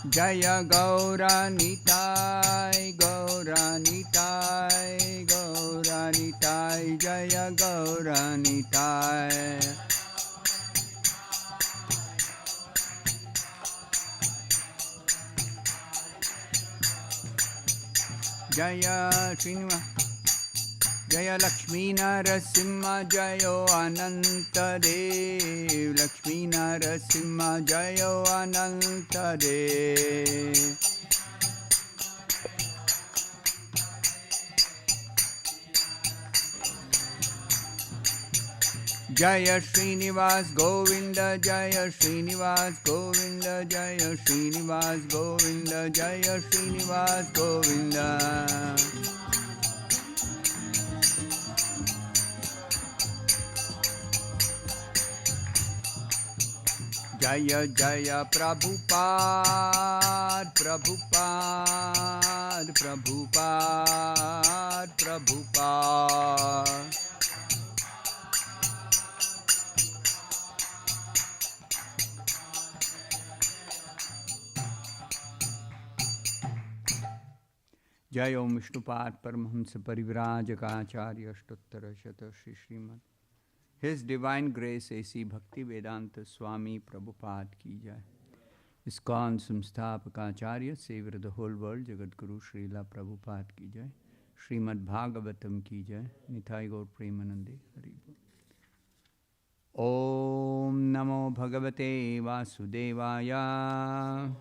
Jaya Gauranitai, Gauranitai, Gauranitai, Jaya Gauranitai. Jaya Srinivas, Jaya Lakshmi Narasimha, Jayo Ananta Dev, Lakshmi Narasimha, Jayo Ananta Dev. Jaya Srinivas Govinda, Jaya Srinivas Govinda, Jaya Srinivas Govinda, Jaya Srinivas Govinda. Jaya Jaya Prabhupada, Prabhupada, Prabhupada, Prabhupada. Jai Om Vishnupad Paramahamsa Parivrajakaacharya Ashtottara Shata Shri Srimad His Divine Grace A.C. Bhakti Vedanta Swami Prabhupada Ki Jai. ISKCON Samstapakacharya, Savior of the whole world, Jagat Guru Srila Prabhupada Ki Jai. Srimad Bhagavatam Ki Jai. Nitai Gaur Premanande Haribo. Om Namo Bhagavate Vasudevaya.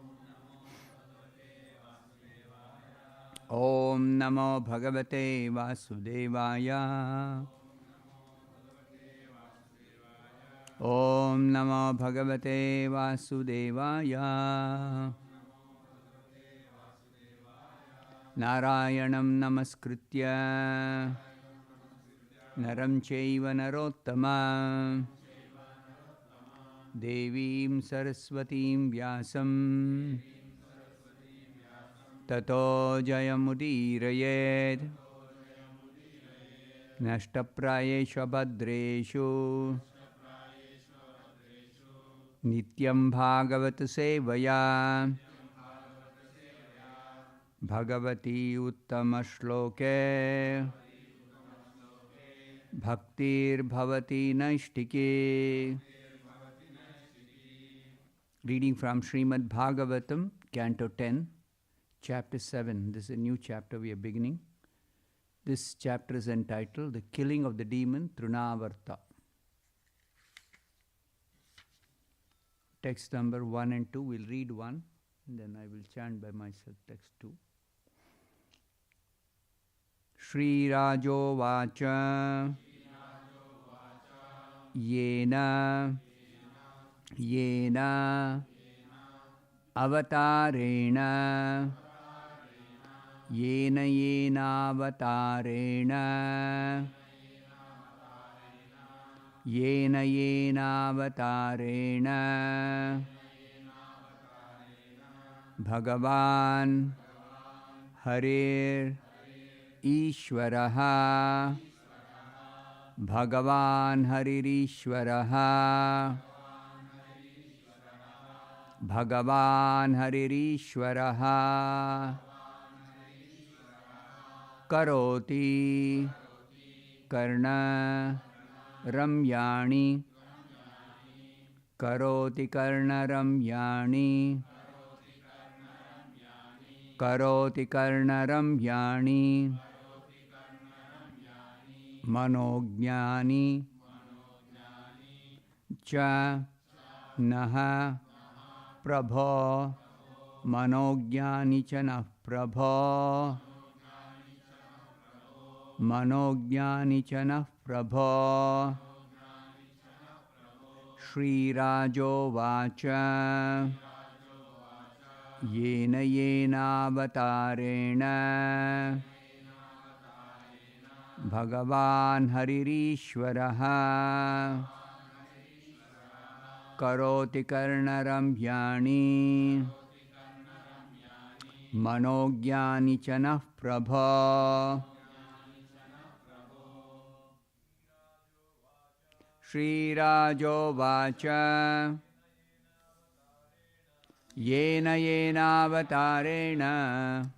Om Namo Bhagavate Vasudevaya. Om Namo Bhagavate Vasudevaya. Narayanam Namaskritya Naram Chaiva Narottama Devim Saraswatim Vyasam Tato Jayamudirayed Nashtaprayesha Bhadreshu Nityam Bhagavat Sevaya Bhagavati Uttama Shloke Bhaktir Bhavati Naishtike. Reading from Srimad Bhagavatam, Canto 10, Chapter 7. This is a new chapter we are beginning. This chapter is entitled The Killing of the Demon Trunavarta. Text number 1 and 2. We'll read 1, and then I will chant by myself text 2. Shri Rajo Vacha Yena Avatarena Yena Avatarena Avatarena Bhagavan Harir Ishwaraha Bhagavan Harir Ishwaraha Bhagavan Harir Ishwaraha Karoti Karna Ramyani Karoti Karna Ramyani Karoti Karna Ramyani Manojnani Cha Naha Prabho Manojnani Chanah Prabho Manojnani Chanah Prabho. Shri Rajo Vacha Yena Avatarena Bhagavan Haririshwaraha Karoti Karna Ramyani Manojnani Chanah Prabho. Shri Rajo Vacha Yena yena avatarena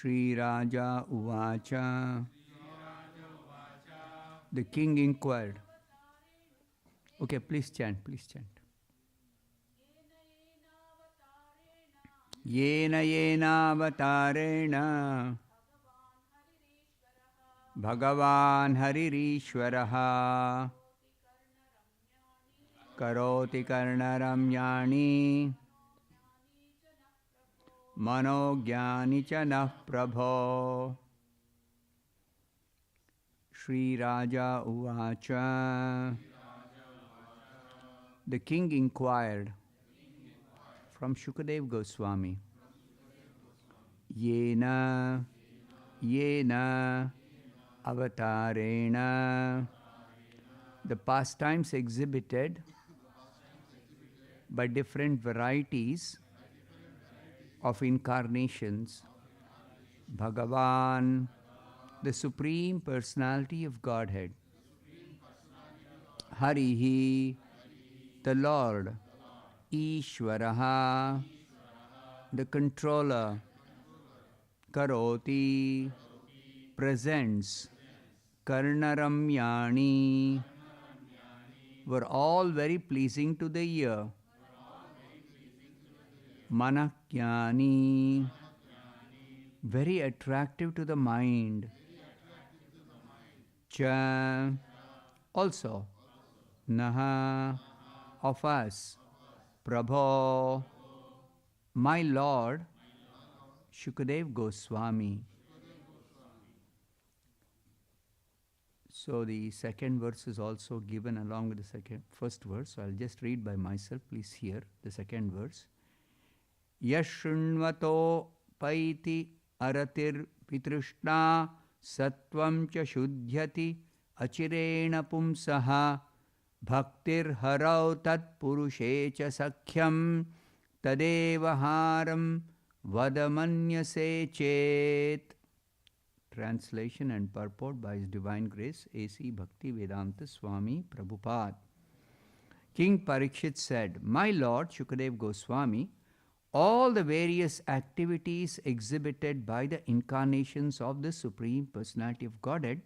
Shri Raja Uvacha. The king inquired. Okay, please chant, please chant. Yena yena avatarena Bhagavan Haririshwaraha Karoti Karnaramyani Manogyan cha nah prabho. Shri Raja Uvacha. The king inquired from Shukadev Goswami. Yena avatarena. The pastimes exhibited by different varieties of incarnations. Bhagavan, the Supreme Personality of Godhead. Harihi, the Lord. Ishwaraha, the Controller. Karoti, presents. Karnaramyani, were all very pleasing to the ear. Manakyani, very attractive to the mind. Cha, also. Naha, of us. Prabho, my Lord. Shukadev Goswami. So the second verse is also given along with the first verse. So I'll just read by myself. Please hear the second verse. Yashrunvato paiti aratir pitrishna sattvam cha shuddhyati achirena pumsaha bhaktir harau tat purushe cha sakhyam tadeva haram vadamanyase chet. Translation and purport by His Divine Grace A.C. Bhakti Vedanta Swami Prabhupada. King Parikshit said, My Lord Shukadev Goswami, all the various activities exhibited by the incarnations of the Supreme Personality of Godhead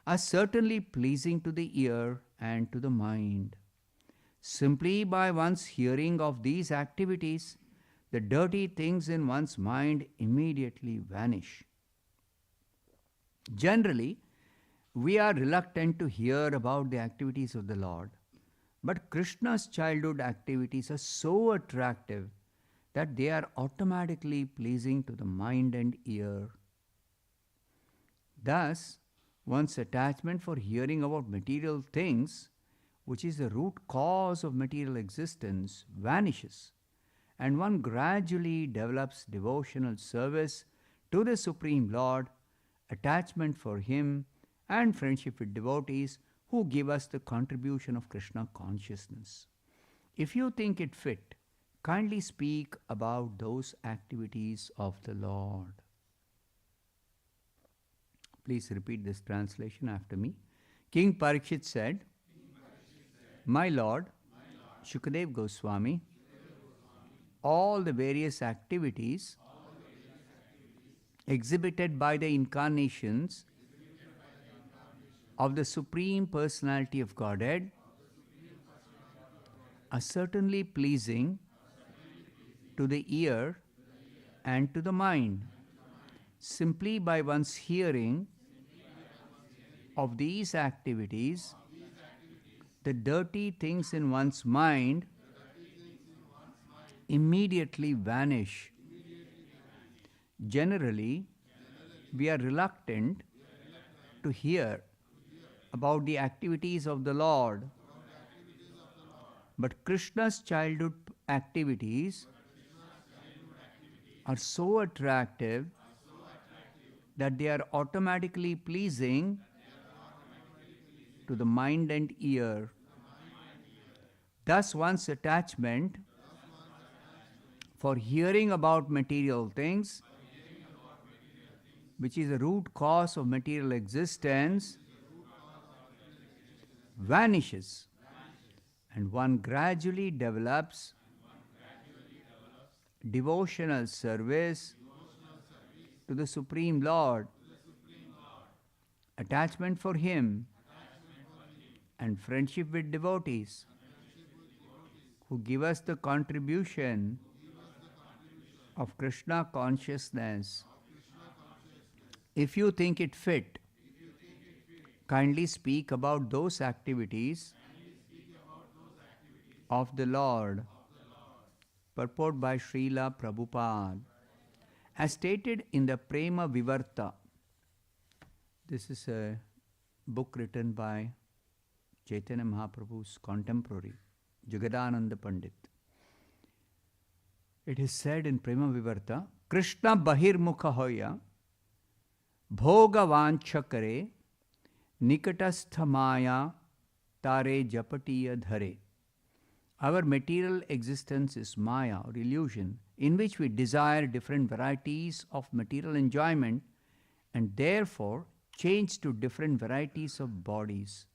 are certainly pleasing to the ear and to the mind. Simply by one's hearing of these activities, the dirty things in one's mind immediately vanish. Generally, we are reluctant to hear about the activities of the Lord, but Krishna's childhood activities are so attractive that they are automatically pleasing to the mind and ear. Thus, one's attachment for hearing about material things, which is the root cause of material existence, vanishes, and one gradually develops devotional service to the Supreme Lord, attachment for Him, and friendship with devotees who give us the contribution of Krishna consciousness. If you think it fit, kindly speak about those activities of the Lord. Please repeat this translation after me. King Parikshit said, My Lord, Shukadev Goswami, all the various activities exhibited by the incarnations of the Supreme Personality of Godhead are certainly pleasing to the ear and to the mind. Simply by one's hearing of these activities, the dirty things in one's mind immediately vanish. Generally, we are reluctant to hear about the activities of the Lord, but Krishna's childhood activities are so attractive that they are automatically pleasing to the mind and ear. Thus, one's attachment for hearing about material things, which is the root cause of material existence, vanishes, and one gradually develops devotional service to the Supreme Lord, attachment for Him, and friendship with devotees who give us the contribution of Krishna consciousness. If you think it fit, kindly speak about those activities of the Lord. Purport by Srila Prabhupada. As stated in the Prema Vivarta, this is a book written by Chaitanya Mahaprabhu's contemporary, Jagadananda Pandit. It is said in Prema Vivarta, Krishna Bahirmukha Hoya Bhoga Vancha Kare Nikatastha Maya Tare Japatiya Dhare. Our material existence is Maya or illusion, in which we desire different varieties of material enjoyment and therefore change to different varieties of bodies.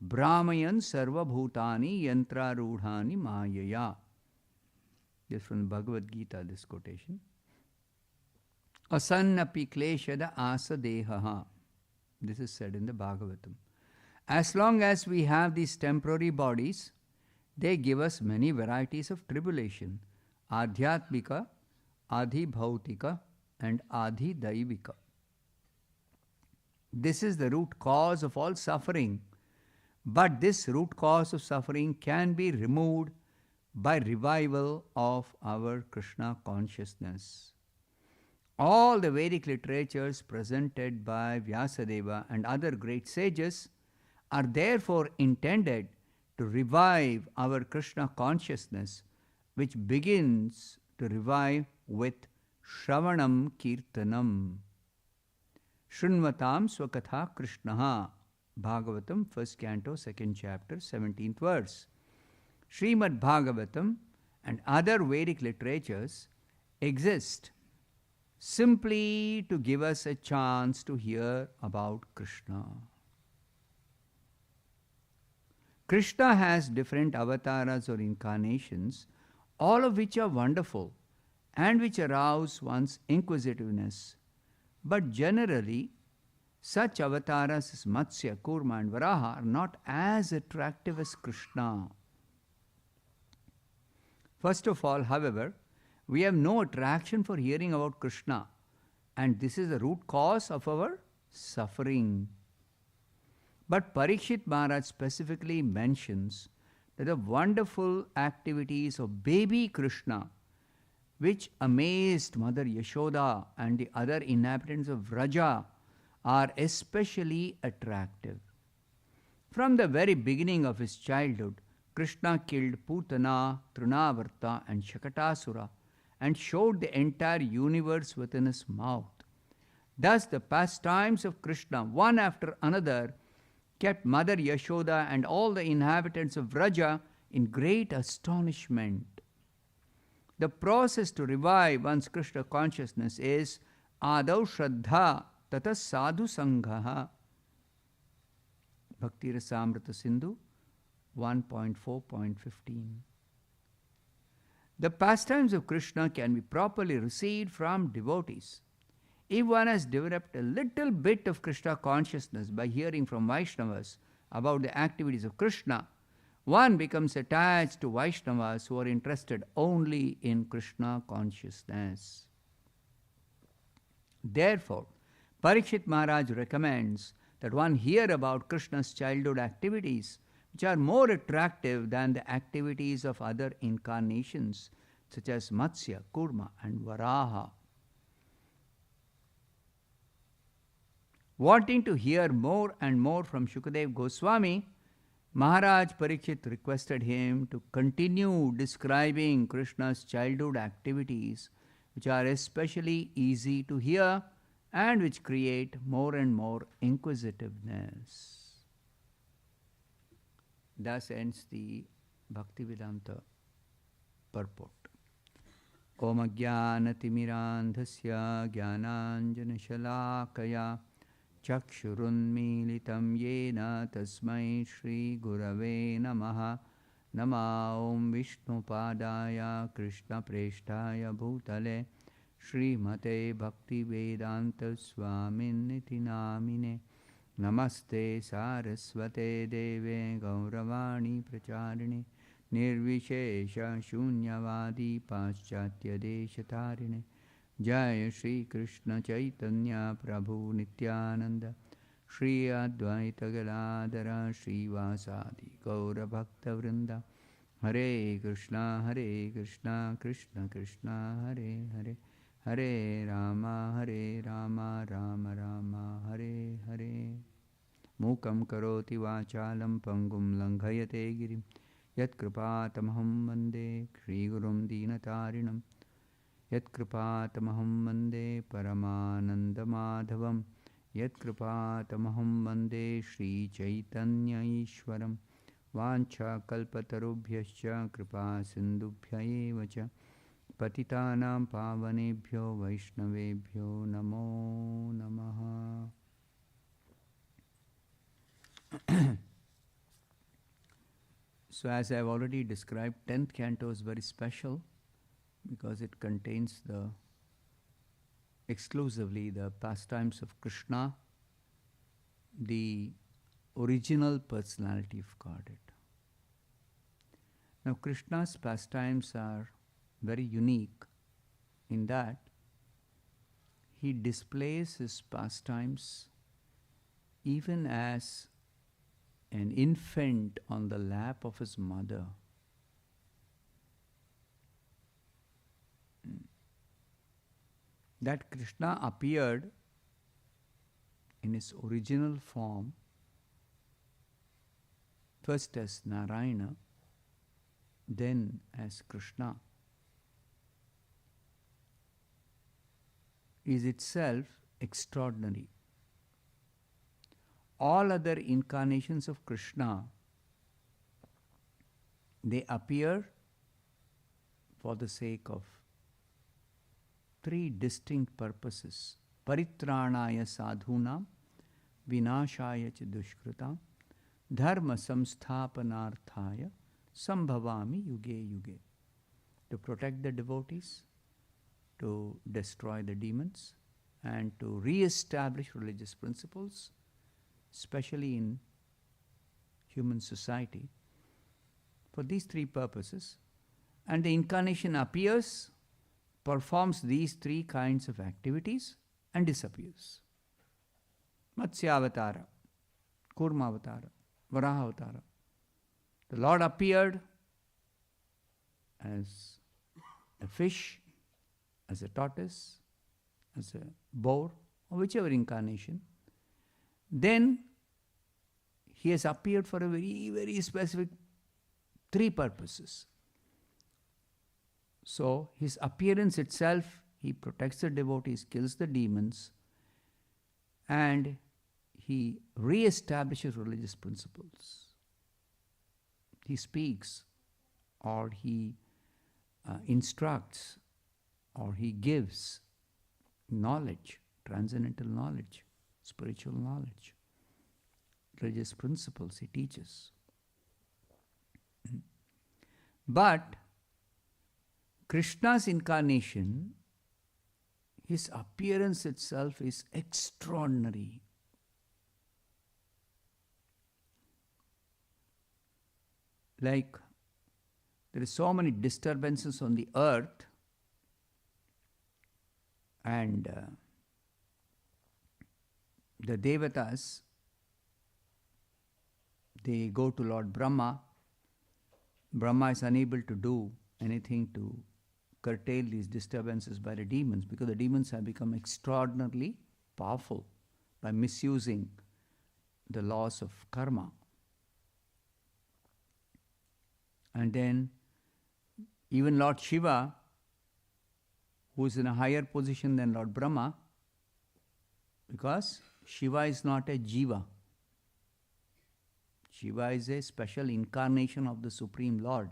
Brahmayan sarva bhutani yantra rudhani mayaya. This is from the Bhagavad Gita, this quotation. Asannapi kleshada asa dehaha. This is said in the Bhagavatam. As long as we have these temporary bodies, they give us many varieties of tribulation. Adhyatmika, Adhibhautika, and Adhidaivika. This is the root cause of all suffering. But this root cause of suffering can be removed by revival of our Krishna consciousness. All the Vedic literatures presented by Vyasadeva and other great sages are therefore intended to revive our Krishna consciousness, which begins to revive with Shravanam Kirtanam. Shrunvatam Swakatha Krishnaha. Bhagavatam, 1st canto, 2nd chapter, 17th verse. Srimad Bhagavatam and other Vedic literatures exist simply to give us a chance to hear about Krishna. Krishna has different avatars or incarnations, all of which are wonderful and which arouse one's inquisitiveness. But generally, such avatars as Matsya, Kurma and Varaha are not as attractive as Krishna. First of all, however, we have no attraction for hearing about Krishna, and this is the root cause of our suffering. But Parikshit Maharaj specifically mentions that the wonderful activities of baby Krishna, which amazed Mother Yashoda and the other inhabitants of Vraja, are especially attractive. From the very beginning of his childhood, Krishna killed Putana, Trinavarta and Shakatasura and showed the entire universe within his mouth. Thus the pastimes of Krishna, one after another, kept Mother Yashoda and all the inhabitants of Vraja in great astonishment. The process to revive one's Krishna consciousness is Adau Shraddha Tata Sadhu Sanghaha. Bhakti Rasamrita Sindhu 1.4.15. The pastimes of Krishna can be properly received from devotees. If one has developed a little bit of Krishna consciousness by hearing from Vaishnavas about the activities of Krishna, one becomes attached to Vaishnavas who are interested only in Krishna consciousness. Therefore, Parikshit Maharaj recommends that one hear about Krishna's childhood activities, which are more attractive than the activities of other incarnations, such as Matsya, Kurma, and Varaha. Wanting to hear more and more from Shukadev Goswami, Maharaj Parikshit requested him to continue describing Krishna's childhood activities, which are especially easy to hear and which create more and more inquisitiveness. Thus ends the Bhaktivedanta purport. Om Jnanatimirandhasya Jnananjanashalakaya Chakshurunmilitam Yena Tasmai Shri Gurave Namaha. Nama Om Vishnu Padaya Krishna Preshtaya Bhutale Srimate Bhakti Vedanta Swaminiti Namine. Namaste Saraswate Deve Gauravani Pracharine Nirvishesha Shunyavadi Paschatya Deshatarine. Jaya Shri Krishna Chaitanya Prabhu Nityananda Shri Advaita Galadhara Shri Vasadi Gaura Bhakta Vrinda. Hare Krishna Krishna Krishna Hare Hare, Hare Rama Rama Rama Hare Hare. Mukam karoti vachalam pangum langhayate girim yat kripatamaham vande Shri Gurum Dinatarinam. Yat kripatamaham vande Paramananda Madhavam. Yat kripatamaham vande Shri Chaitanya Ishwaram. Vancha kalpatarubhyascha kripa sindubhya eva cha patitanam pavanebhyo vaishnavebhyo namo namaha. So as I have already described, 10th canto is very special because it contains exclusively the pastimes of Krishna, the original personality of Godhead. Now Krishna's pastimes are very unique in that he displays his pastimes even as an infant on the lap of his mother. That Krishna appeared in his original form, first as Narayana, then as Krishna, is itself extraordinary. All other incarnations of Krishna, they appear for the sake of three distinct purposes. Paritranaya sadhunam, vinashaya ch dushkritam, dharma samsthapanarthaya, sambhavami yuge yuge. To protect the devotees, to destroy the demons, and to re-establish religious principles, especially in human society. For these three purposes, and the incarnation appears, performs these three kinds of activities, and disappears. Matsyavatara, Kurmavatara, Varahavatara. The Lord appeared as a fish, as a tortoise, as a boar, or whichever incarnation. Then he has appeared for a very, very specific three purposes. So his appearance itself, he protects the devotees, kills the demons, and he re-establishes religious principles. He speaks or he instructs or he gives knowledge, transcendental knowledge, spiritual knowledge, religious principles he teaches. But Krishna's incarnation, his appearance itself is extraordinary. Like there is so many disturbances on the earth, and the Devatas, they go to Lord Brahma. Brahma is unable to do anything to curtail these disturbances by the demons, because the demons have become extraordinarily powerful by misusing the laws of karma. And then even Lord Shiva, who is in a higher position than Lord Brahma, because Shiva is not a jiva. Shiva is a special incarnation of the Supreme Lord.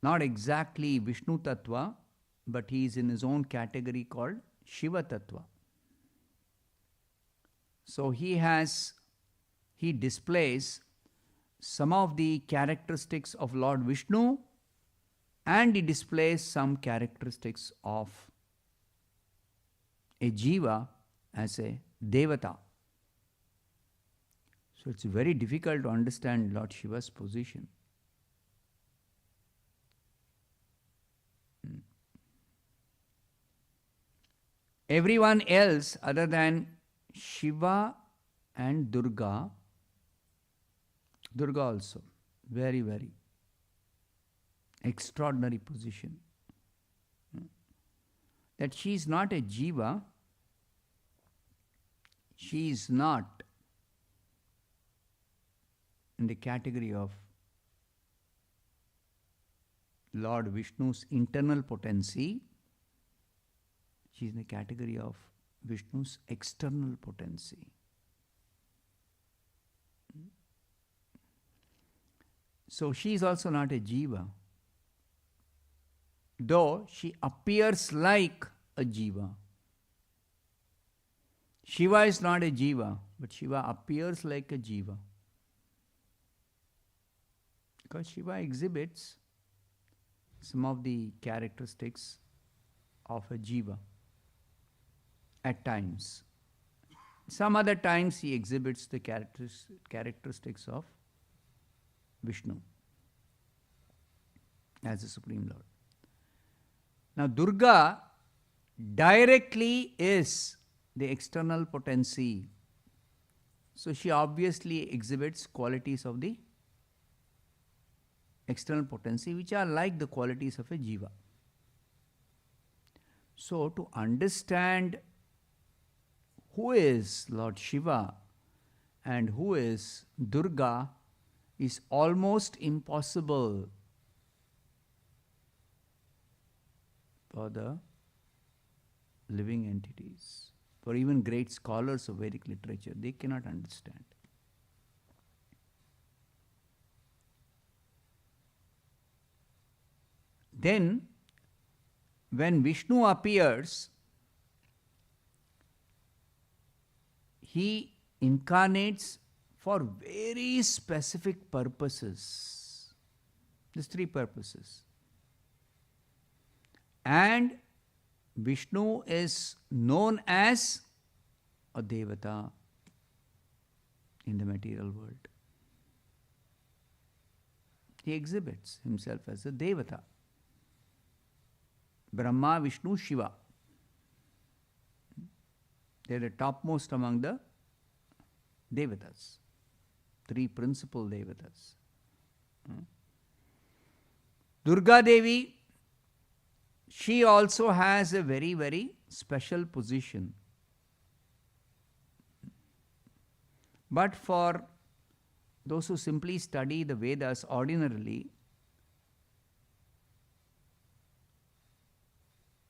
Not exactly Vishnu Tattva, but he is in his own category called Shiva Tattva. So he displays some of the characteristics of Lord Vishnu, and he displays some characteristics of a jiva as a devata. So it's very difficult to understand Lord Shiva's position. Everyone else other than Shiva and Durga also, very, very extraordinary position. That she is not a jiva, she is not in the category of Lord Vishnu's internal potency. She is in the category of Vishnu's external potency. So she is also not a jiva, though she appears like a jiva. Shiva is not a jiva, but Shiva appears like a jiva. Because Shiva exhibits some of the characteristics of a jiva at times. Some other times he exhibits the characteristics of Vishnu as the Supreme Lord. Now Durga directly is the external potency. So she obviously exhibits qualities of the external potency which are like the qualities of a jiva. So to understand who is Lord Shiva and who is Durga is almost impossible for the living entities. For even great scholars of Vedic literature, they cannot understand. Then, when Vishnu appears, he incarnates for very specific purposes. These three purposes. And Vishnu is known as a devata in the material world. He exhibits himself as a devata. Brahma, Vishnu, Shiva. They are the topmost among the devatas. Three principal devatas. Durga Devi, she also has a very, very special position. But for those who simply study the Vedas ordinarily,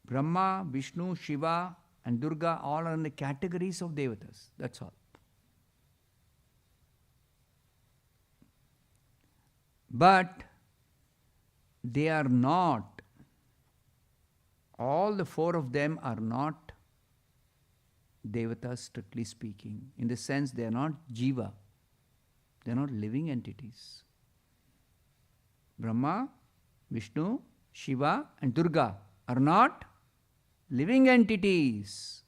Brahma, Vishnu, Shiva and Durga all are in the categories of devatas. That's all. But they are not, all the four of them are not devatas strictly speaking. In the sense they are not jiva. They are not living entities. Brahma, Vishnu, Shiva and Durga are not living entities.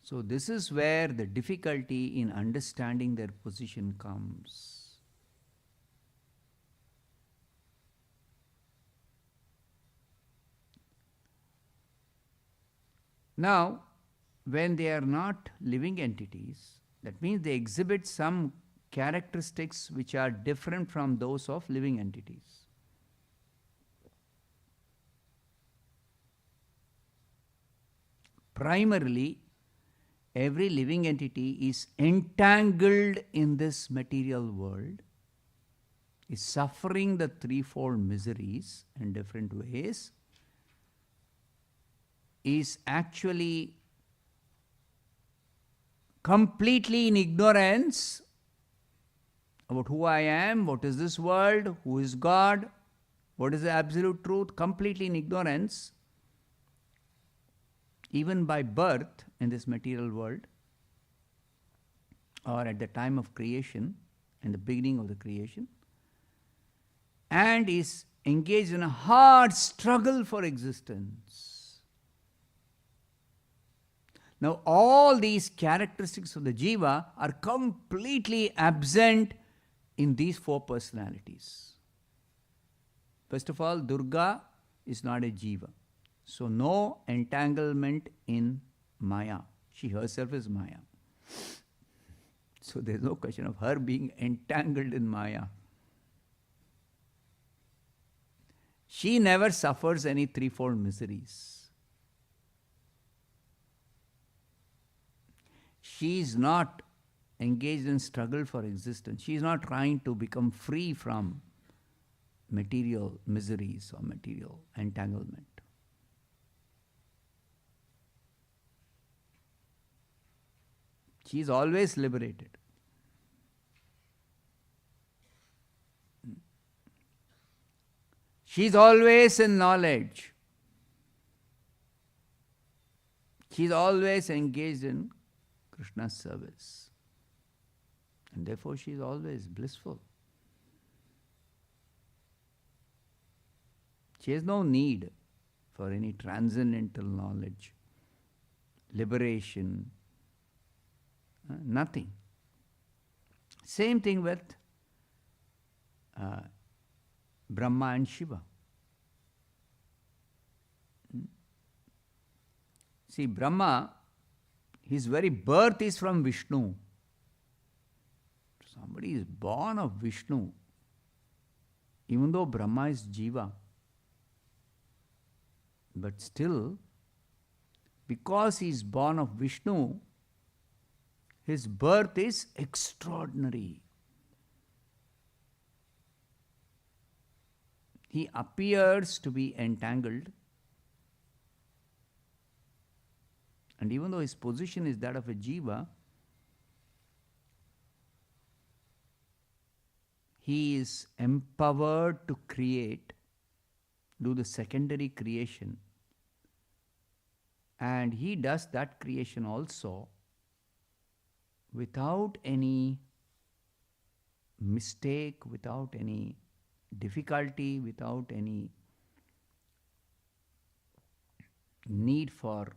So this is where the difficulty in understanding their position comes. Now, when they are not living entities, that means they exhibit some characteristics which are different from those of living entities. Primarily, every living entity is entangled in this material world, is suffering the threefold miseries in different ways, is actually completely in ignorance about who I am, what is this world, who is God, what is the absolute truth, completely in ignorance, even by birth in this material world, or at the time of creation, in the beginning of the creation, and is engaged in a hard struggle for existence. Now, all these characteristics of the jiva are completely absent in these four personalities. First of all, Durga is not a jiva. So, no entanglement in Maya. She herself is Maya. So, there is no question of her being entangled in Maya. She never suffers any threefold miseries. She is not engaged in struggle for existence. She is not trying to become free from material miseries or material entanglement. She is always liberated. She is always in knowledge. She is always engaged in Krishna's service. And therefore she is always blissful. She has no need for any transcendental knowledge, liberation, nothing. Same thing with Brahma and Shiva. See, Brahma, his very birth is from Vishnu. Somebody is born of Vishnu, even though Brahma is Jiva. But still, because he is born of Vishnu, his birth is extraordinary. He appears to be entangled, and even though his position is that of a jiva, he is empowered to create, do the secondary creation, and he does that creation also without any mistake, without any difficulty, without any need for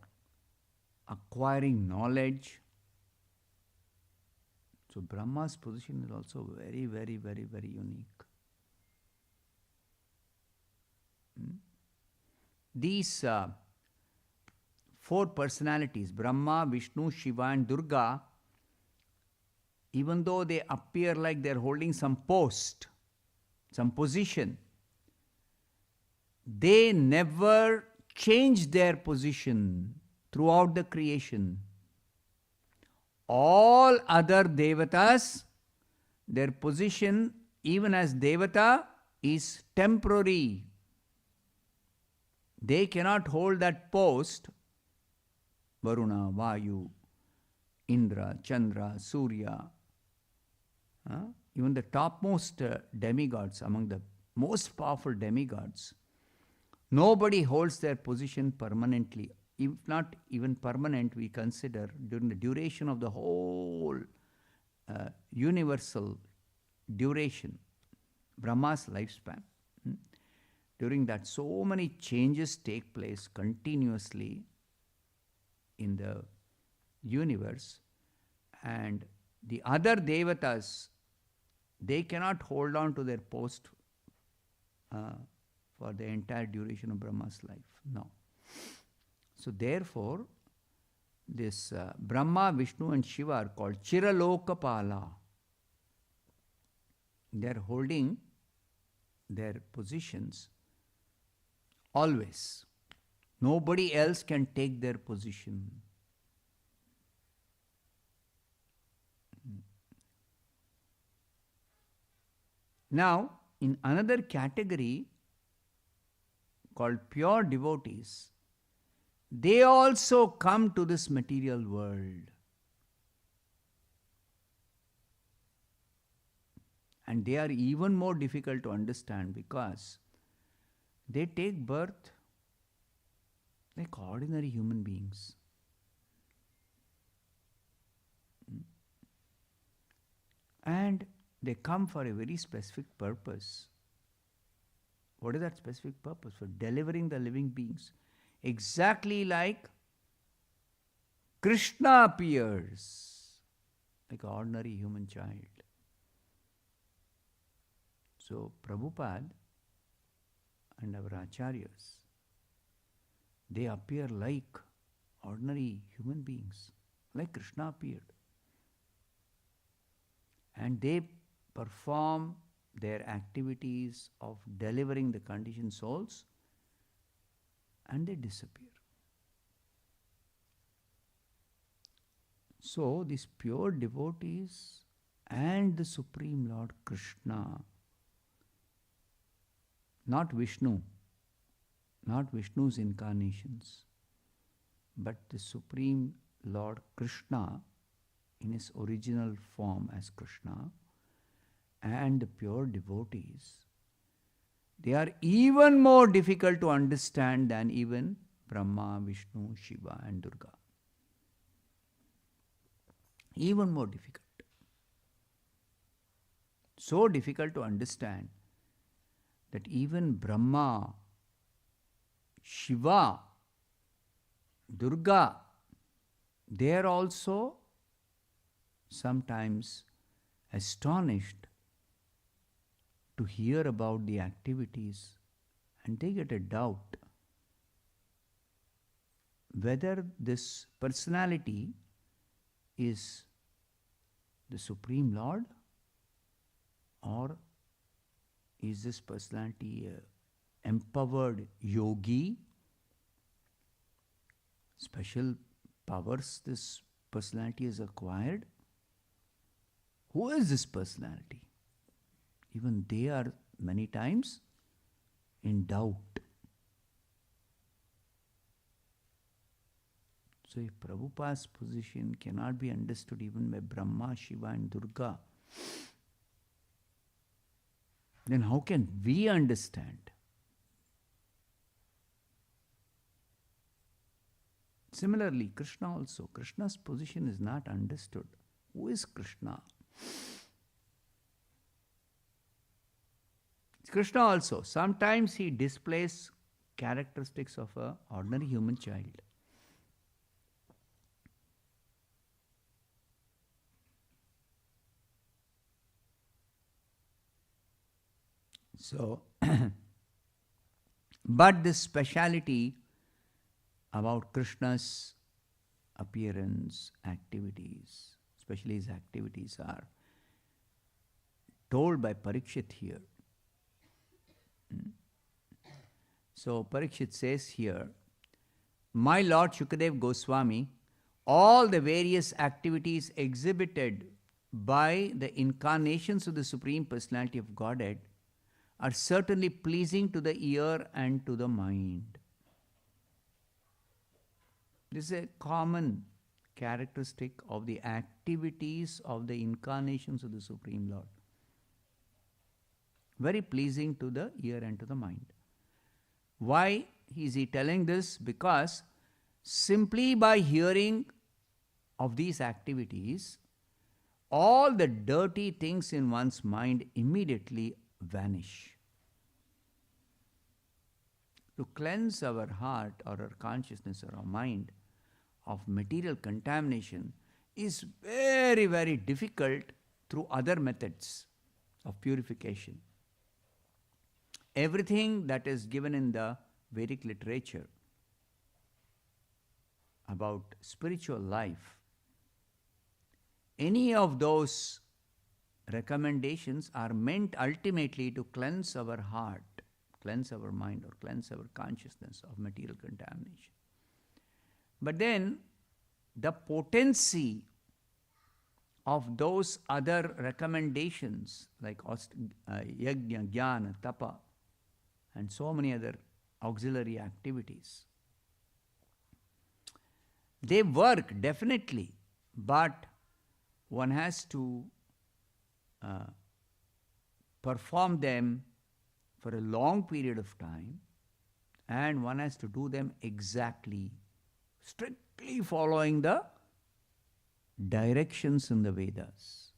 acquiring knowledge. So Brahma's position is also very, very, very, very unique. These four personalities, Brahma, Vishnu, Shiva and Durga, even though they appear like they are holding some post, some position, they never change their position throughout the creation. All other devatas, their position even as devata is temporary. They cannot hold that post. Varuna, Vayu, Indra, Chandra, Surya, even the topmost demigods, among the most powerful demigods, nobody holds their position permanently. If not even permanent, we consider during the duration of the whole universal duration, Brahma's lifespan. During that, so many changes take place continuously in the universe, and the other devatas, they cannot hold on to their post for the entire duration of Brahma's life. No. So therefore, this Brahma, Vishnu and Shiva are called Chiralokapala. They are holding their positions always. Nobody else can take their position. Now, in another category called pure devotees, they also come to this material world. And they are even more difficult to understand because they take birth like ordinary human beings. And they come for a very specific purpose. What is that specific purpose? For delivering the living beings. Exactly like Krishna appears like an ordinary human child. So Prabhupada and our acharyas, they appear like ordinary human beings, like Krishna appeared. And they perform their activities of delivering the conditioned souls, and they disappear. So these pure devotees and the Supreme Lord Krishna, not Vishnu, not Vishnu's incarnations, but the Supreme Lord Krishna in his original form as Krishna, and the pure devotees, they are even more difficult to understand than even Brahma, Vishnu, Shiva and Durga. Even more difficult. So difficult to understand that even Brahma, Shiva, Durga, they are also sometimes astonished to hear about the activities, and they get a doubt whether this personality is the Supreme Lord, or is this personality empowered yogi, special powers this personality has acquired? Who is this personality? Even they are many times in doubt. So if Prabhupada's position cannot be understood even by Brahma, Shiva and Durga, then how can we understand? Similarly, Krishna also. Krishna's position is not understood. Who is Krishna? Krishna also, sometimes he displays characteristics of an ordinary human child. So, but this speciality about Krishna's appearance, activities, especially his activities, are told by Parikshit here. So Parikshit says here, my Lord Shukadev Goswami, all the various activities exhibited by the incarnations of the Supreme Personality of Godhead are certainly pleasing to the ear and to the mind. This is a common characteristic of the activities of the incarnations of the Supreme Lord. very pleasing to the ear and to the mind. Why is he telling this? Because simply by hearing of these activities, all the dirty things in one's mind immediately vanish. To cleanse our heart or our consciousness or our mind of material contamination is very, very difficult through other methods of purification. Everything that is given in the Vedic literature about spiritual life, any of those recommendations are meant ultimately to cleanse our heart, cleanse our mind, or cleanse our consciousness of material contamination. But then the potency of those other recommendations like yajna, jnana, tapa, and so many other auxiliary activities, they work definitely, but one has to perform them for a long period of time, and one has to do them exactly, strictly following the directions in the Vedas.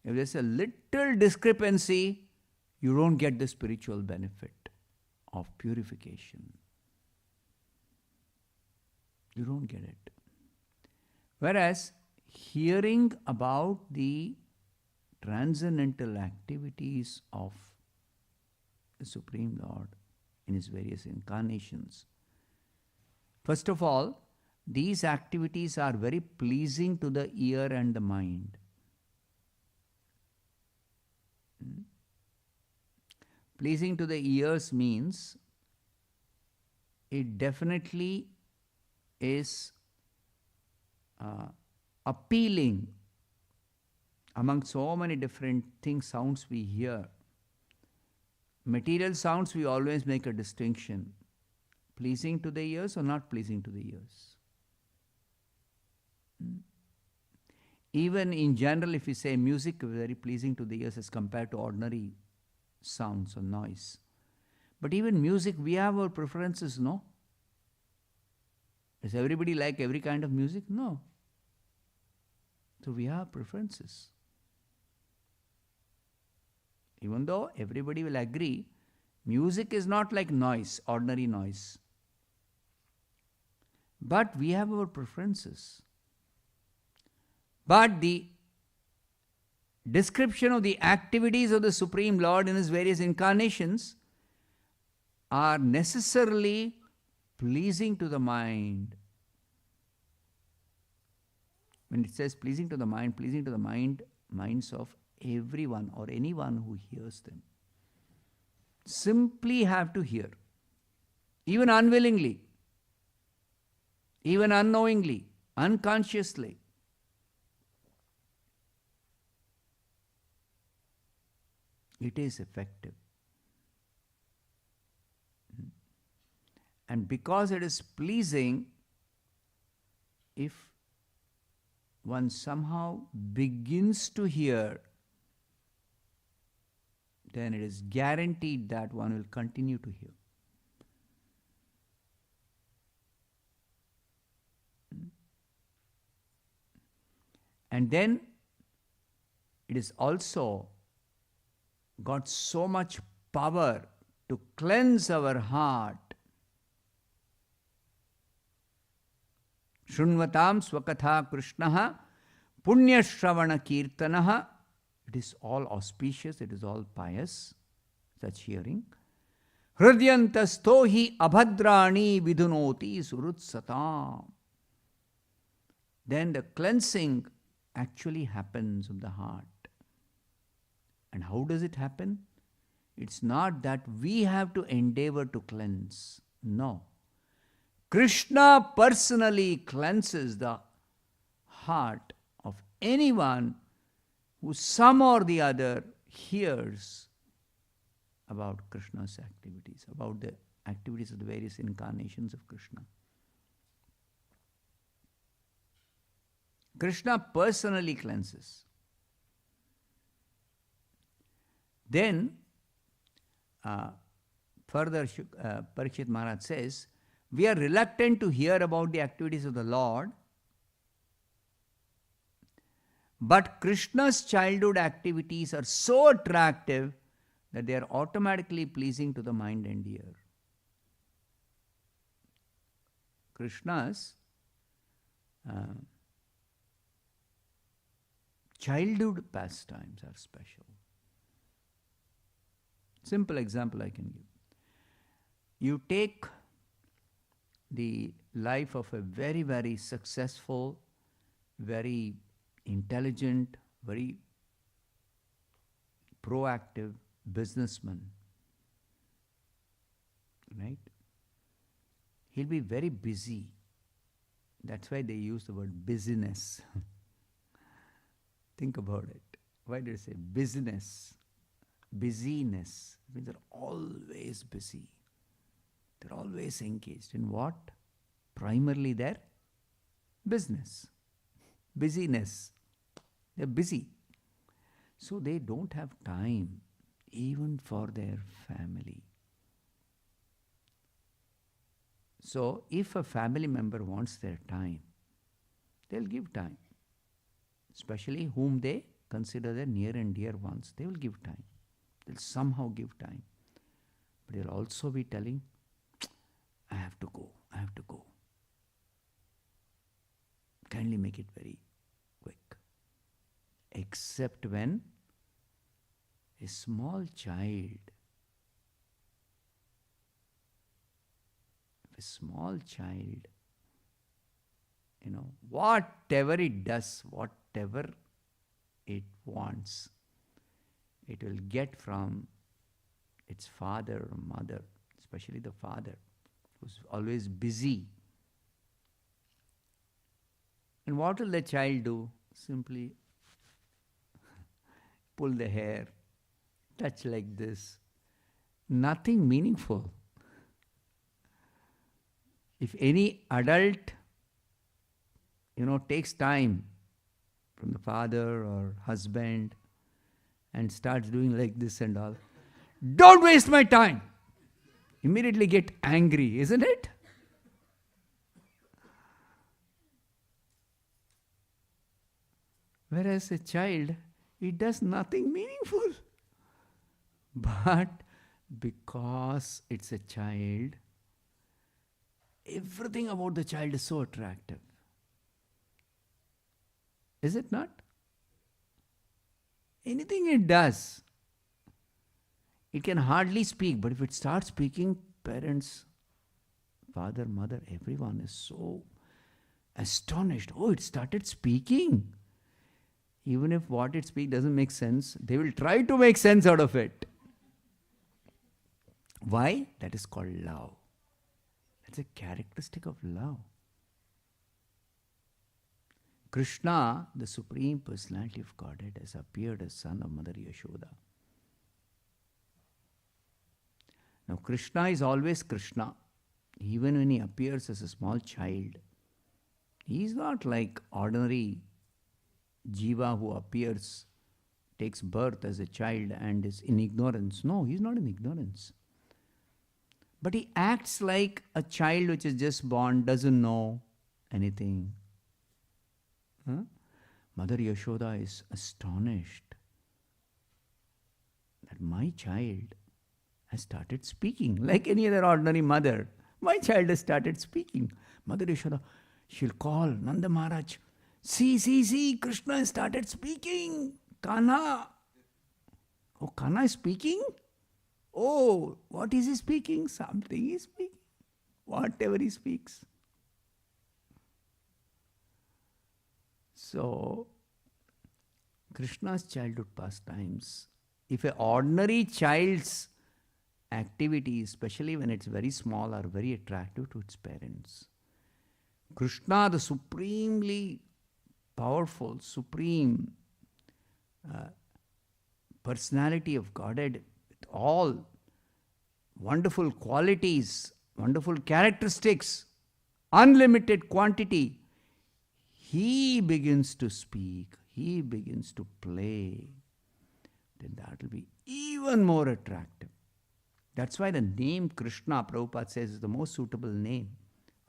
If there's a little discrepancy, you don't get the spiritual benefit of purification. You don't get it. Whereas hearing about the transcendental activities of the Supreme Lord in His various incarnations, first of all, these activities are very pleasing to the ear and the mind. Pleasing to the ears means it definitely is appealing among so many different things, sounds we hear. Material sounds, we always make a distinction. Pleasing to the ears or not pleasing to the ears. Even in general, if you say music is very pleasing to the ears as compared to ordinary sounds or noise. But even music, we have our preferences, no? Does everybody like every kind of music? No. So we have preferences. Even though everybody will agree, music is not like noise, ordinary noise. But we have our preferences. But the description of the activities of the Supreme Lord in His various incarnations are necessarily pleasing to the mind. When it says pleasing to the mind, minds of everyone or anyone who hears them. Simply have to hear. Even unwillingly, even unknowingly, unconsciously. It is effective. And because it is pleasing, if one somehow begins to hear, then it is guaranteed that one will continue to hear. And then it is also got so much power to cleanse our heart. Shrunvatam swakatha Krishnaha punya shravana kirtanaha. It is all auspicious, it is all pious, such hearing. Hridyantastohi abhadrani vidunoti surutsatam. Then the cleansing actually happens of the heart. And how does it happen? It's not that we have to endeavor to cleanse. No. Krishna personally cleanses the heart of anyone who some or the other hears about Krishna's activities, about the activities of the various incarnations of Krishna. Krishna personally cleanses. Then, further, Parikshit Maharaj says, we are reluctant to hear about the activities of the Lord, but Krishna's childhood activities are so attractive that they are automatically pleasing to the mind and ear. Krishna's childhood pastimes are special. Simple example I can give. You take the life of a very, very successful, very intelligent, very proactive businessman, right? He'll be very busy. That's why they use the word busyness. Think about it. Why did I say business? Busyness. It means they're always busy. They're always engaged in what? Primarily their business. Busyness. They're busy. So they don't have time even for their family. So if a family member wants their time, they'll give time. Especially whom they consider their near and dear ones, they will give time. They'll somehow give time. But they'll also be telling, I have to go, I have to go. Kindly make it very quick. Except when a small child, whatever it does, whatever it wants, it will get from its father or mother, especially the father, who's always busy. And what will the child do? Simply pull the hair, touch like this. Nothing meaningful. If any adult, takes time from the father or husband and starts doing like this and all, don't waste my time. Immediately get angry, isn't it? Whereas a child, it does nothing meaningful. But because it's a child, everything about the child is so attractive. Is it not? Anything it does, it can hardly speak, but if it starts speaking, parents, father, mother, everyone is so astonished. Oh, it started speaking. Even if what it speaks doesn't make sense, they will try to make sense out of it. Why? That is called love. That's a characteristic of love. Krishna, the Supreme Personality of Godhead, has appeared as son of Mother Yashoda. Now, Krishna is always Krishna. Even when he appears as a small child, he is not like ordinary Jiva who appears, takes birth as a child and is in ignorance. No, he is not in ignorance. But he acts like a child which is just born, doesn't know anything. Mother Yashoda is astonished that my child has started speaking like any other ordinary mother. My child has started speaking. Mother Yashoda, she'll call Nanda Maharaj. See, Krishna has started speaking. Kanha. Oh, Kanha is speaking? Oh, what is he speaking? Something he is speaking. Whatever he speaks. So, Krishna's childhood pastimes, if an ordinary child's activities, especially when it's very small, are very attractive to its parents, Krishna, the supremely powerful, supreme personality of Godhead, with all wonderful qualities, wonderful characteristics, unlimited quantity, he begins to speak, he begins to play. then that will be even more attractive. That's why the name Krishna, Prabhupada says, is the most suitable name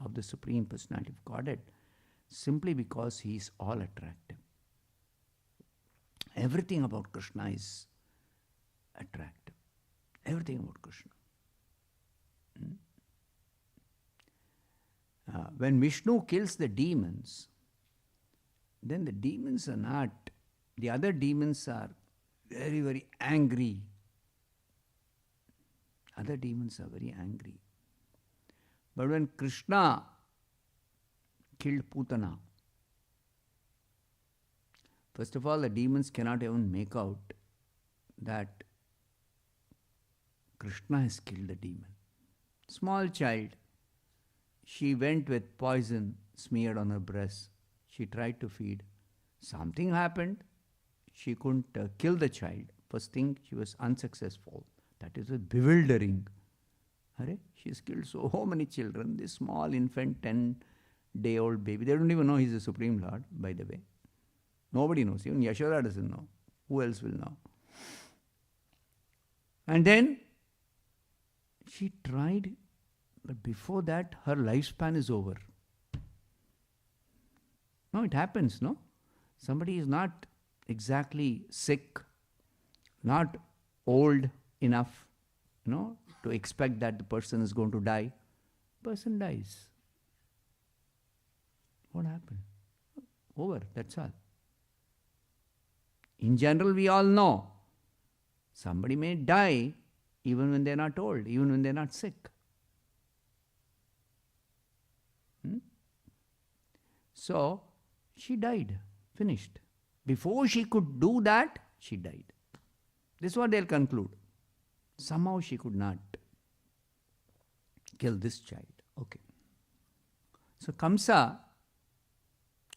of the Supreme Personality of Godhead, simply because he is all attractive. Everything about Krishna is attractive. Everything about Krishna. When Vishnu kills the demons, then the demons are not, the other demons are very, very angry. Other demons are very angry. But when Krishna killed Putana, first of all, the demons cannot even make out that Krishna has killed the demon. Small child, she went with poison smeared on her breast. She tried to feed. Something happened. She couldn't kill the child. First thing, she was unsuccessful. That is bewildering. She has killed so many children. This small infant, 10-day-old baby. They don't even know he's the Supreme Lord, by the way. Nobody knows. Even Yashoda doesn't know. Who else will know? And then she tried, but before that, her lifespan is over. No, it happens, no? Somebody is not exactly sick, not old enough, to expect that the person is going to die. Person dies. What happened? Over, that's all. In general, we all know somebody may die even when they're not old, even when they're not sick. So, she died, finished. Before she could do that, she died. This is what they'll conclude. Somehow she could not kill this child. Okay. So Kamsa,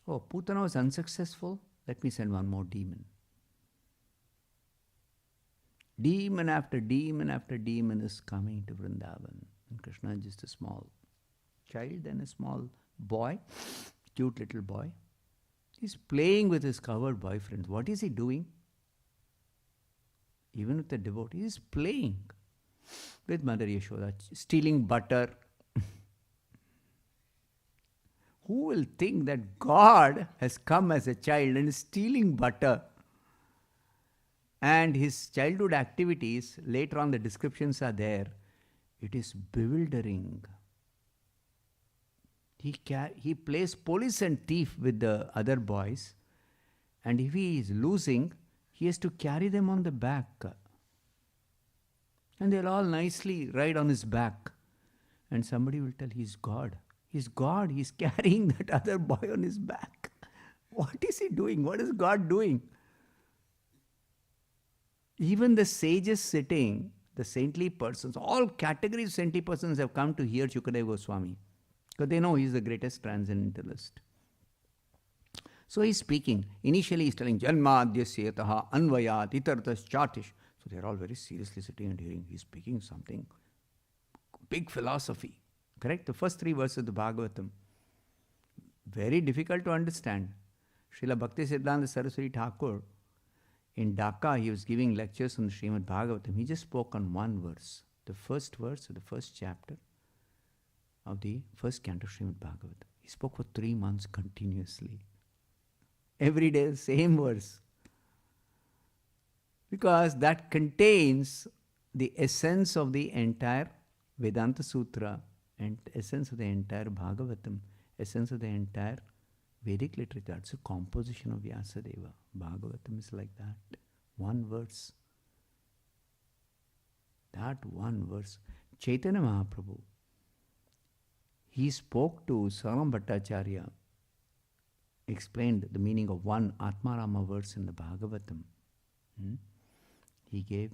Putana was unsuccessful. Let me send one more demon. Demon after demon after demon is coming to Vrindavan. And Krishna is just a small child and a small boy, cute little boy. He's playing with his coward boyfriend. What is he doing? Even with the devotee, he's playing with Mother Yashoda, stealing butter. Who will think that God has come as a child and is stealing butter? And his childhood activities, later on the descriptions are there, it is bewildering. He plays police and thief with the other boys, and if he is losing, he has to carry them on the back. And they'll all nicely ride on his back. And somebody will tell, he's God. He's God. He's carrying that other boy on his back. What is he doing? What is God doing? Even the sages sitting, the saintly persons, all categories of saintly persons have come to hear Shukadeva Goswami. Because they know he's the greatest transcendentalist. So he's speaking. Initially he's telling Janmadhyasya Anvayat Itartas Chatish. So they're all very seriously sitting and hearing. He's speaking something, big philosophy. Correct? The first 3 verses of the Bhagavatam. Very difficult to understand. Srila Bhakti Siddhanta Saraswati Thakur, in Dhaka, he was giving lectures on the Srimad Bhagavatam. He just spoke on one verse. The first verse of the first chapter of the first canto of Srimad Bhagavatam. He spoke for 3 months continuously. Every day, the same verse. Because that contains the essence of the entire Vedanta Sutra and essence of the entire Bhagavatam, essence of the entire Vedic literature. It's a composition of Vyasadeva. Bhagavatam is like that. One verse. That one verse. Chaitanya Mahaprabhu, he spoke to Saram Bhattacharya, explained the meaning of one Atmarama verse in the Bhagavatam. He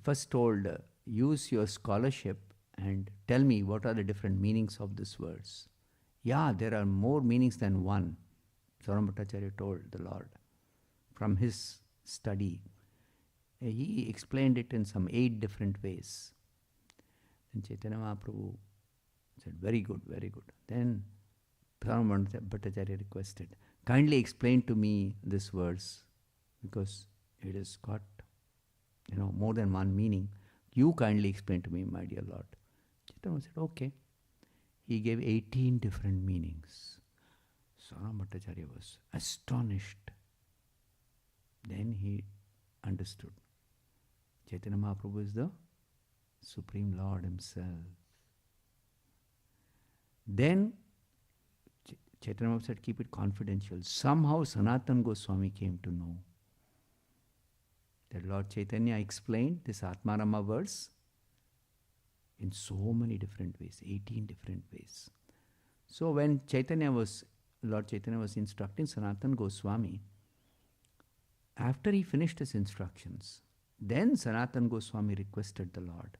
first told, use your scholarship and tell me what are the different meanings of this verse. Yeah, there are more meanings than one, Saram Bhattacharya told the Lord from his study. He explained it in some 8 different ways. Then Chaitanya Mahaprabhu said, very good, very good. Then Saram Bhattacharya requested, kindly explain to me this verse because it has got more than one meaning. You kindly explain to me, my dear Lord. Chaitanya said, okay. He gave 18 different meanings. Sarvam Bhattacharya was astonished. Then he understood. Chaitanya Mahaprabhu is the Supreme Lord Himself. Then Chaitanya Mahaprabhu said, keep it confidential. Somehow Sanatana Goswami came to know that Lord Chaitanya explained this Atmarama verse in so many different ways, 18 different ways. So when Lord Chaitanya was instructing Sanatana Goswami, after he finished his instructions, then Sanatana Goswami requested the Lord,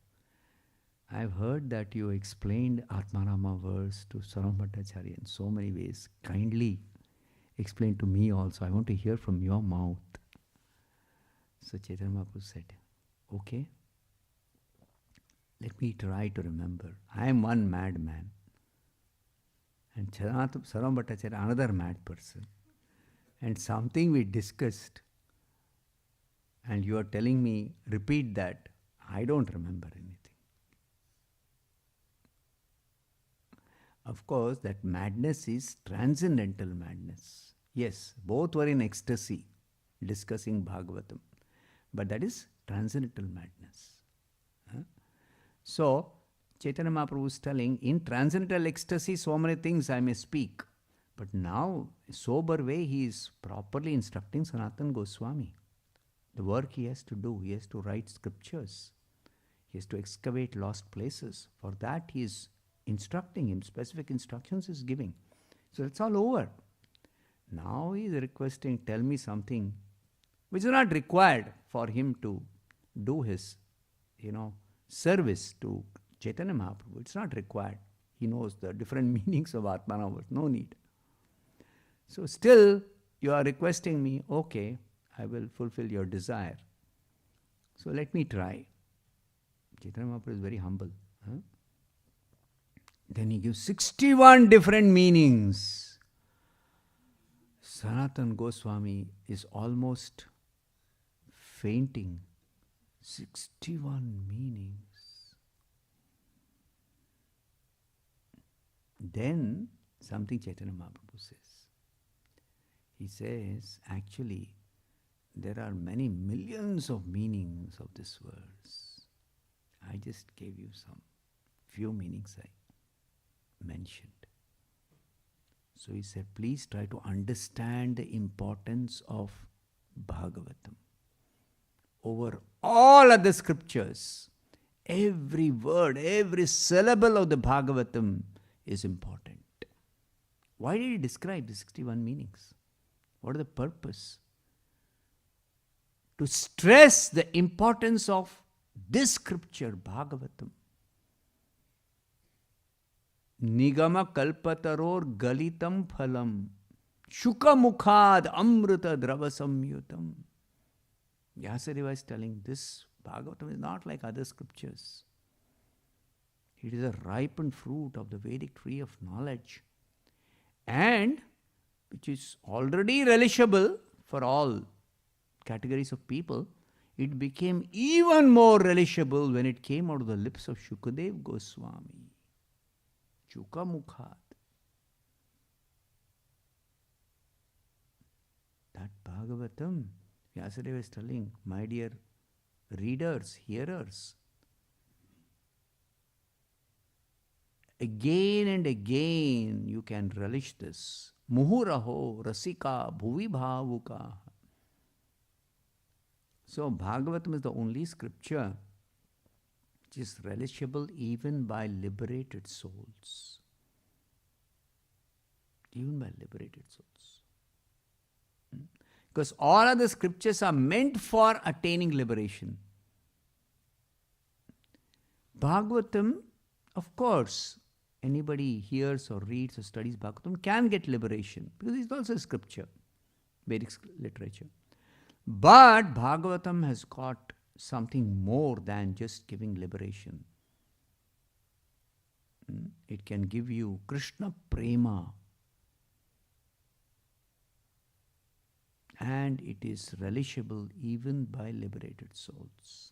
I've heard that you explained Atmarama verse to Sarvam Bhattacharya in so many ways. Kindly explain to me also. I want to hear from your mouth. So Chaitanya Mahaprabhu said, okay, let me try to remember. I am one madman. And Sarvam Bhattacharya, another mad person. And something we discussed, and you are telling me, repeat that. I don't remember anything. Of course, that madness is transcendental madness. Yes, both were in ecstasy, discussing Bhagavatam. But that is transcendental madness. So, Chaitanya Mahaprabhu is telling, in transcendental ecstasy, so many things I may speak. But now, sober way, he is properly instructing Sanatana Goswami. The work he has to do, he has to write scriptures. He has to excavate lost places. For that, he is instructing him, specific instructions is giving. So it's all over. Now he is requesting, tell me something which is not required for him to do his, service to Chaitanya Mahaprabhu. It's not required. He knows the different meanings of Atmanava. No need. So still, you are requesting me, okay, I will fulfill your desire. So let me try. Chaitanya Mahaprabhu is very humble. Then he gives 61 different meanings. Sanatana Goswami is almost fainting. 61 meanings. Then something Chaitanya Mahaprabhu says. He says, actually, there are many millions of meanings of this verse. I just gave you some few meanings I mentioned. So he said, please try to understand the importance of Bhagavatam. Over all other scriptures, every word, every syllable of the Bhagavatam is important. Why did he describe the 61 meanings? What is the purpose? To stress the importance of this scripture, Bhagavatam. Nigama kalpataror galitam phalam shuka mukhad amrita drava samyutam. Vyasadeva is telling this Bhagavatam is not like other scriptures. It is a ripened fruit of the Vedic tree of knowledge, and which is already relishable for all categories of people. It became even more relishable when it came out of the lips of Shukadev Goswami. Shuka Mukhat. That Bhagavatam, Vyasadeva is telling, my dear readers, hearers, again and again you can relish this. Muhuraho rasika bhuvi bhavuka. So Bhagavatam is the only scripture which is relishable even by liberated souls. Even by liberated souls. Because all other scriptures are meant for attaining liberation. Bhagavatam, of course, anybody hears or reads or studies Bhagavatam can get liberation because it's also a scripture, Vedic literature. But Bhagavatam has got something more than just giving liberation. It can give you Krishna prema. and it is relishable even by liberated souls.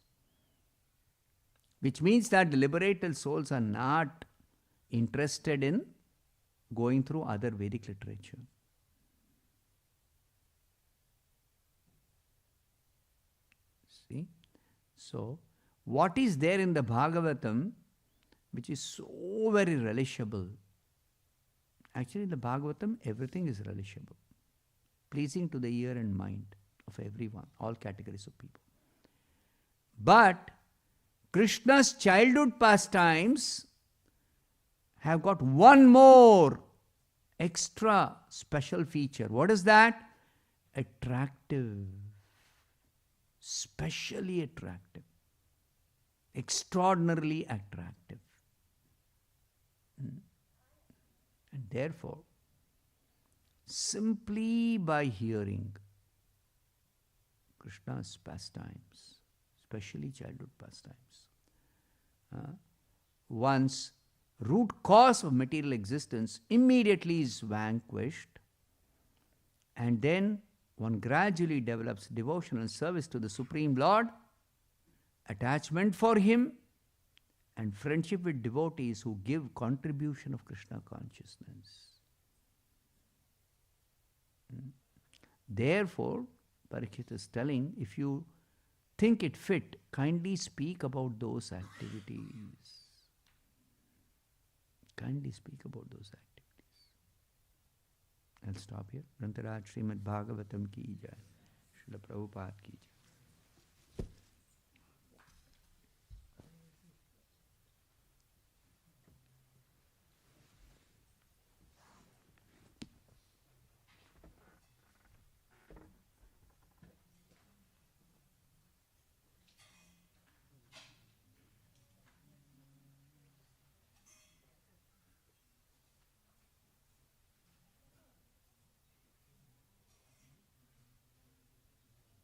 Which means that the liberated souls are not interested in going through other Vedic literature. See? So, what is there in the Bhagavatam which is so very relishable? Actually, in the Bhagavatam, everything is relishable, pleasing to the ear and mind of everyone, all categories of people. But Krishna's childhood pastimes have got one more extra special feature. What is that? Attractive. Specially attractive. Extraordinarily attractive. And therefore, simply by hearing Krishna's pastimes, especially childhood pastimes, one's root cause of material existence immediately is vanquished, and then one gradually develops devotional service to the Supreme Lord, attachment for Him, and friendship with devotees who give contribution of Krishna consciousness. Therefore, Parikshit is telling, if you think it fit, kindly speak about those activities. Kindly speak about those activities. I'll stop here. Grantaraj Srimad Bhagavatam ki jai. Srila Prabhupada ki jai.